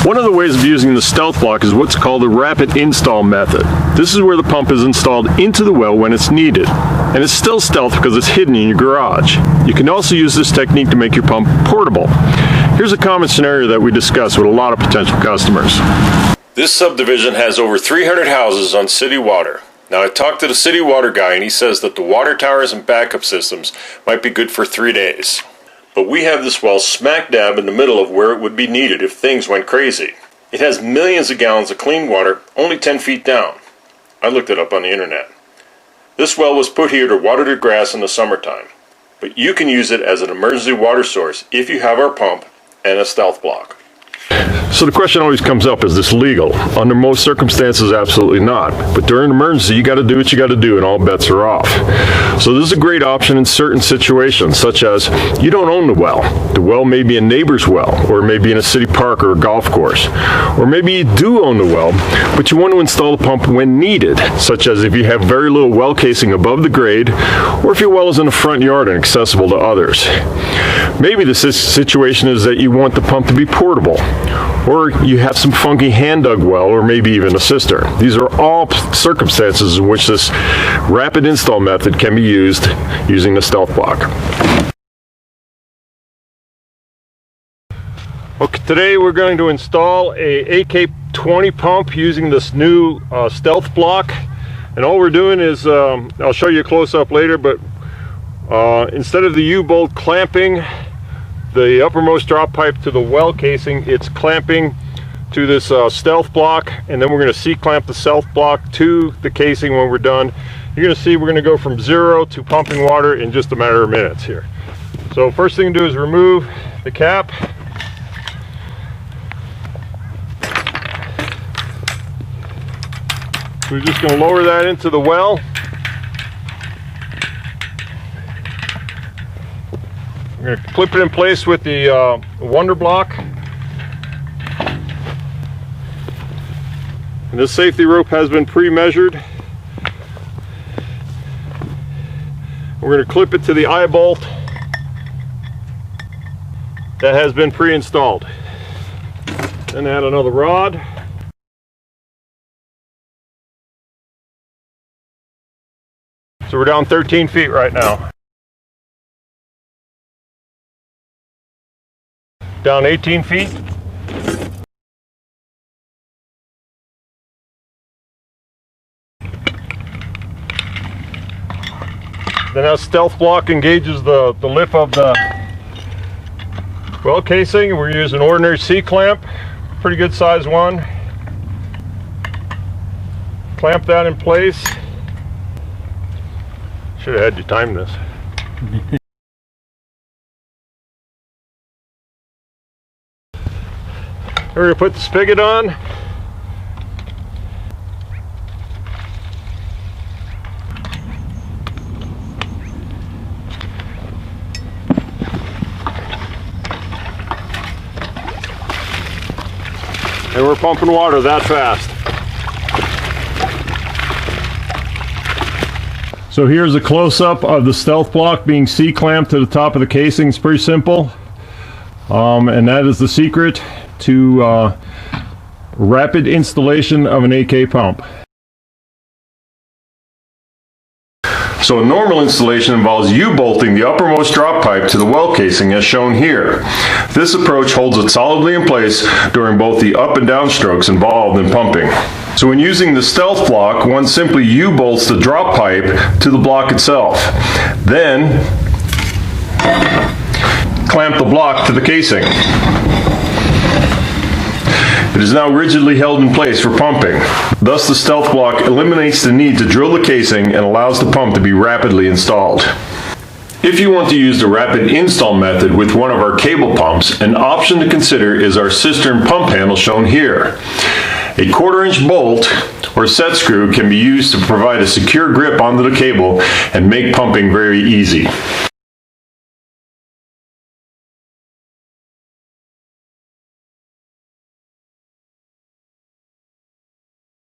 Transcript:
One of the ways of using the stealth block is what's called the rapid install method. This is where the pump is installed into the well when it's needed. And it's still stealth because it's hidden in your garage. You can also use this technique to make your pump portable. Here's a common scenario that we discuss with a lot of potential customers. This subdivision has over 300 houses on city water. Now, I talked to the city water guy and he says that the water towers and backup systems might be good for 3 days. But we have this well smack dab in the middle of where it would be needed if things went crazy. It has millions of gallons of clean water only 10 feet down. I looked it up on the internet. This well was put here to water the grass in the summertime. But you can use it as an emergency water source if you have our pump and a stealth block. So the question always comes up, is this legal? Under most circumstances, absolutely not. But during an emergency, you got to do what you got to do and all bets are off. So this is a great option in certain situations, such as you don't own the well. The well may be a neighbor's well, or it may be in a city park or a golf course. Or maybe you do own the well, but you want to install the pump when needed, such as if you have very little well casing above the grade, or if your well is in the front yard and accessible to others. Maybe the situation is that you want the pump to be portable, or you have some funky hand-dug well, or maybe even a cistern. These are all circumstances in which this rapid install method can be used using the stealth block. Okay, today we're going to install a AK20 pump using this new stealth block, and all we're doing is, I'll show you a close-up later, but instead of the U-bolt clamping the uppermost drop pipe to the well casing, it's clamping to this stealth block, and then we're going to C-clamp the stealth block to the casing when we're done. You're going to see we're going to go from 0 to pumping water in just a matter of minutes here. So first thing to do is remove the cap. We're just going to lower that into the well. We're going to clip it in place with the Wonder Block. And this safety rope has been pre-measured. We're going to clip it to the eye bolt that has been pre-installed. Then add another rod. So we're down 13 feet right now. Down 18 feet. Then that stealth block engages the lip of the well casing. We're using an ordinary C-clamp, pretty good size one. Clamp that in place. Should have had you time this. We're going to put the spigot on. And we're pumping water that fast. So here's a close-up of the stealth block being C-clamped to the top of the casing. It's pretty simple. And that is the secret to rapid installation of an AK pump. So a normal installation involves U-bolting the uppermost drop pipe to the well casing as shown here. This approach holds it solidly in place during both the up and down strokes involved in pumping. So when using the stealth block, one simply U-bolts the drop pipe to the block itself. Then clamp the block to the casing. It is now rigidly held in place for pumping. Thus, the stealth block eliminates the need to drill the casing and allows the pump to be rapidly installed. If you want to use the rapid install method with one of our cable pumps, an option to consider is our cistern pump handle shown here. A 1/4-inch bolt or set screw can be used to provide a secure grip onto the cable and make pumping very easy.